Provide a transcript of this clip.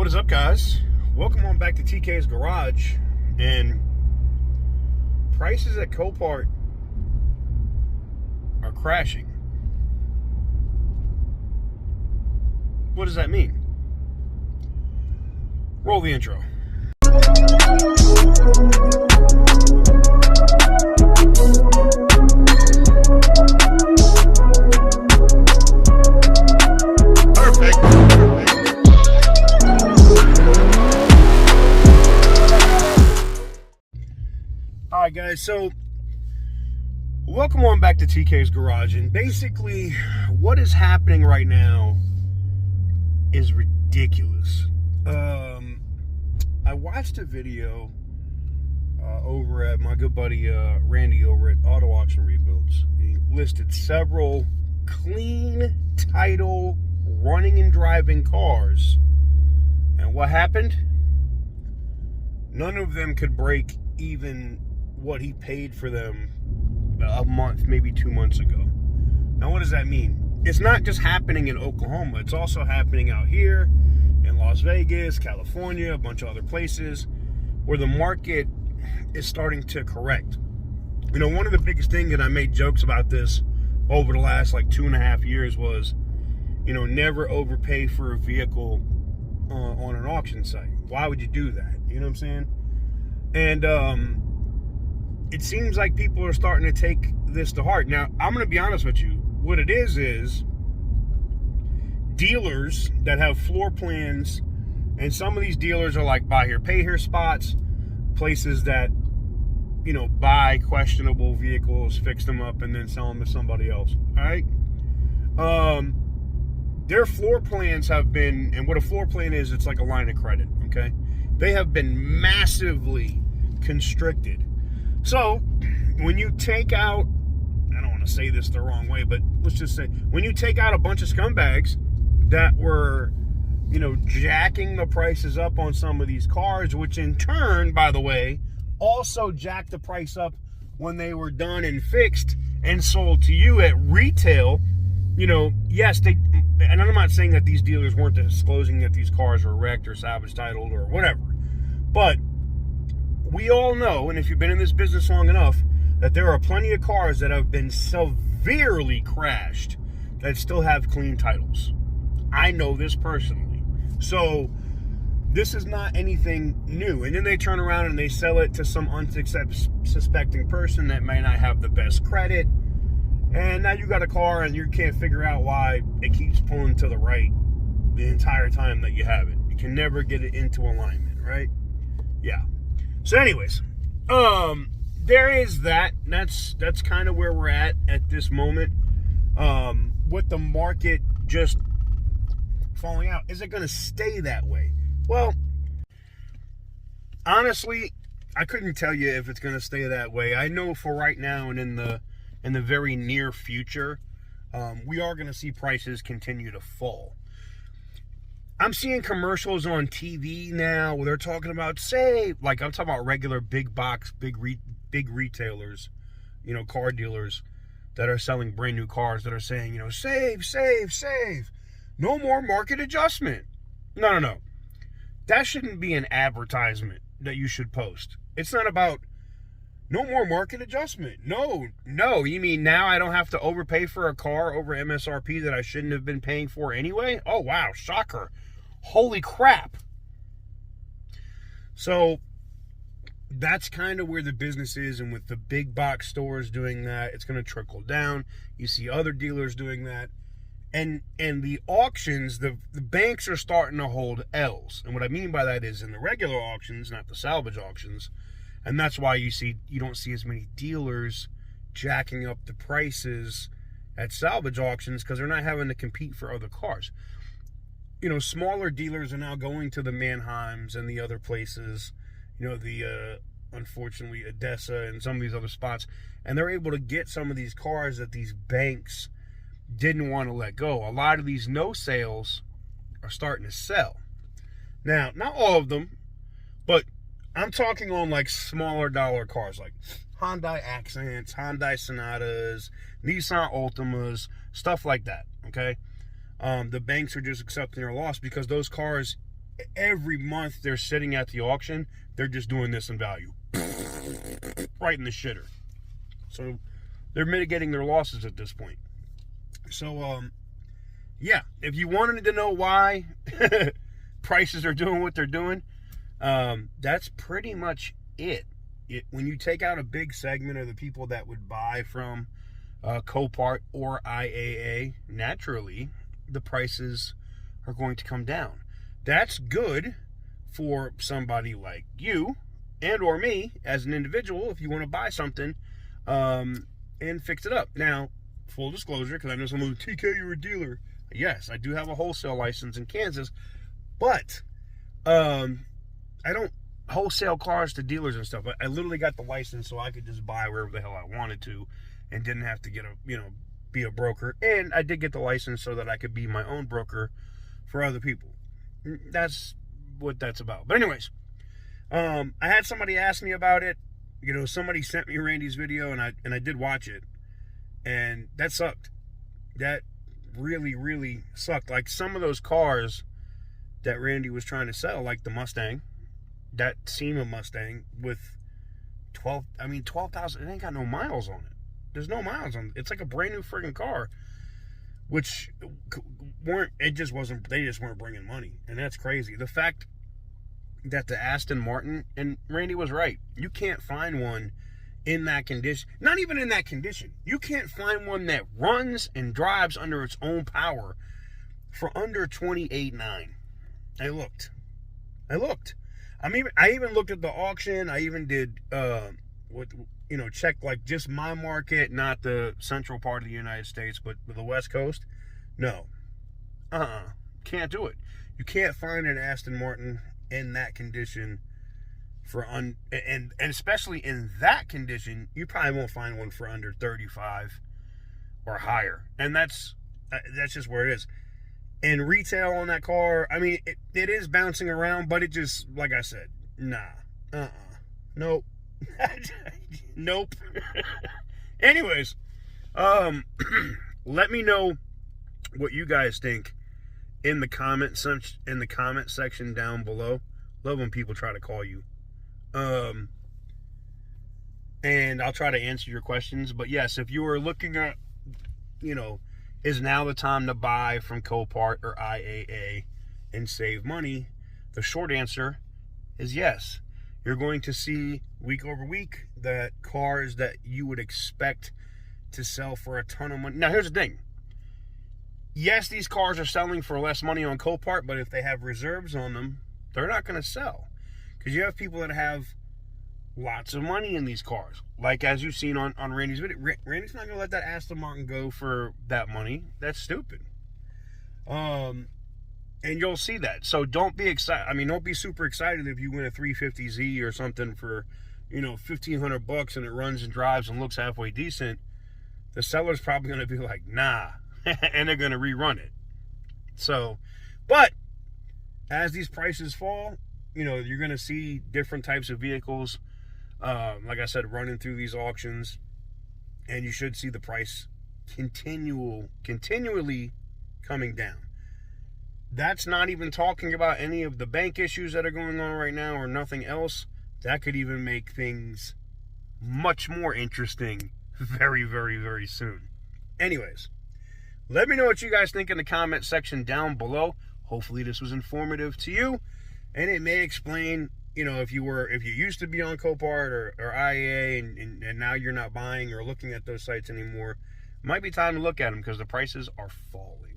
What is up, guys? Welcome on back to TK's Garage. And prices at Copart are crashing. What does that mean? Roll the intro. Alright guys, so welcome on back to TK's Garage, and basically what is happening right now is ridiculous. I watched a video over at my good buddy Randy over at Auto Auction Rebuilds. He listed several clean title running and driving cars, and what happened? None of them could break even what he paid for them a month, maybe 2 months ago. Now, what does that mean? It's not just happening in Oklahoma. It's also happening out here in Las Vegas, California, a bunch of other places where the market is starting to correct. You know, one of the biggest things, and I made jokes about this over the last like 2.5 years, was, you know, never overpay for a vehicle on an auction site. Why would you do that? You know what I'm saying? And it seems like people are starting to take this to heart. Now, I'm going to be honest with you. What it is dealers that have floor plans, and some of these dealers are like buy here, pay here spots, places that, you know, buy questionable vehicles, fix them up, and then sell them to somebody else. All right? Their floor plans have been, and what a floor plan is, it's like a line of credit, okay? They have been massively constricted. So, when you take out, I don't want to say this the wrong way, but let's just say, when you take out a bunch of scumbags that were, you know, jacking the prices up on some of these cars, which in turn, by the way, also jacked the price up when they were done and fixed and sold to you at retail, you know, yes, they, and I'm not saying that these dealers weren't disclosing that these cars were wrecked or salvage titled or whatever, but we all know, and if you've been in this business long enough, that there are plenty of cars that have been severely crashed that still have clean titles. I know this personally. So this is not anything new. And then they turn around and they sell it to some unsuspecting person that may not have the best credit. And now you got a car and you can't figure out why it keeps pulling to the right the entire time that you have it. You can never get it into alignment, right? Yeah. So anyways, there is that. That's kind of where we're at this moment. With the market just falling out, is it going to stay that way? Well, honestly, I couldn't tell you if it's going to stay that way. I know for right now and in the very near future, we are going to see prices continue to fall. I'm seeing commercials on TV now where they're talking about, say, like I'm talking about regular big box, big retailers, you know, car dealers that are selling brand new cars that are saying, you know, save, save, save. No more market adjustment. No. That shouldn't be an advertisement that you should post. It's not about no more market adjustment. No. You mean now I don't have to overpay for a car over MSRP that I shouldn't have been paying for anyway? Oh, wow. Shocker. Holy crap. So that's kind of where the business is, and with the big box stores doing that, it's going to trickle down. You see other dealers doing that. And the auctions, the banks are starting to hold L's. And what I mean by that is in the regular auctions, not the salvage auctions. And that's why you don't see as many dealers jacking up the prices at salvage auctions, because they're not having to compete for other cars. You know, smaller dealers are now going to the Manheims and the other places, you know, the unfortunately Odessa and some of these other spots, and they're able to get some of these cars that these banks didn't want to let go. A lot of these no sales are starting to sell. Now, not all of them, but I'm talking on like smaller dollar cars like Hyundai Accents, Hyundai Sonatas, Nissan Altimas, stuff like that, okay? The banks are just accepting their loss because those cars, every month they're sitting at the auction, they're just doing this in value. Right in the shitter. So they're mitigating their losses at this point. So, yeah, if you wanted to know why prices are doing what they're doing, that's pretty much it. When you take out a big segment of the people that would buy from Copart or IAA, naturally, the prices are going to come down. That's good for somebody like you and or me as an individual if you want to buy something and fix it up. Now, full disclosure, because I know someone, TK, you're a dealer. Yes, I do have a wholesale license in Kansas, but I don't wholesale cars to dealers and stuff. I literally got the license so I could just buy wherever the hell I wanted to and didn't have to get be a broker. And I did get the license so that I could be my own broker for other people. That's what that's about. But anyways, I had somebody ask me about it. Somebody sent me Randy's video, and I did watch it, and that sucked. That really, really sucked. Like some of those cars that Randy was trying to sell, like the Mustang, that SEMA Mustang with 12,000, it ain't got no miles on it. There's no miles on it. It's like a brand new friggin' car, which they just weren't bringing money. And that's crazy. The fact that the Aston Martin, and Randy was right, you can't find one in that condition. Not even in that condition. You can't find one that runs and drives under its own power for under $28,900. I looked. I even looked at the auction. I even did check like just my market, not the central part of the United States, but the West Coast. No. Can't do it. You can't find an Aston Martin in that condition and especially in that condition, you probably won't find one for under 35 or higher. And that's just where it is. And retail on that car, I mean, it is bouncing around, but it just, like I said, nah. Nope. Nope. Anyways, let me know what you guys think in the comment section down below. Love when people try to call you. And I'll try to answer your questions. But yes, if you are looking at, is now the time to buy from Copart or IAA and save money? The short answer is yes. You're going to see week over week that cars that you would expect to sell for a ton of money. Now, here's the thing. Yes, these cars are selling for less money on Copart, but if they have reserves on them, they're not going to sell. Because you have people that have lots of money in these cars. Like as you've seen on Randy's video. Randy's not going to let that Aston Martin go for that money. That's stupid. And you'll see that. So don't be excited. I mean, don't be super excited if you win a 350Z or something for, $1,500 and it runs and drives and looks halfway decent. The seller's probably going to be like, nah. And they're going to rerun it. So, but as these prices fall, you're going to see different types of vehicles, like I said, running through these auctions, and you should see the price continually coming down. That's not even talking about any of the bank issues that are going on right now or nothing else. That could even make things much more interesting very, very, very soon. Anyways, let me know what you guys think in the comment section down below. Hopefully this was informative to you, and it may explain, if you used to be on Copart or IAA and now you're not buying or looking at those sites anymore, it might be time to look at them because the prices are falling.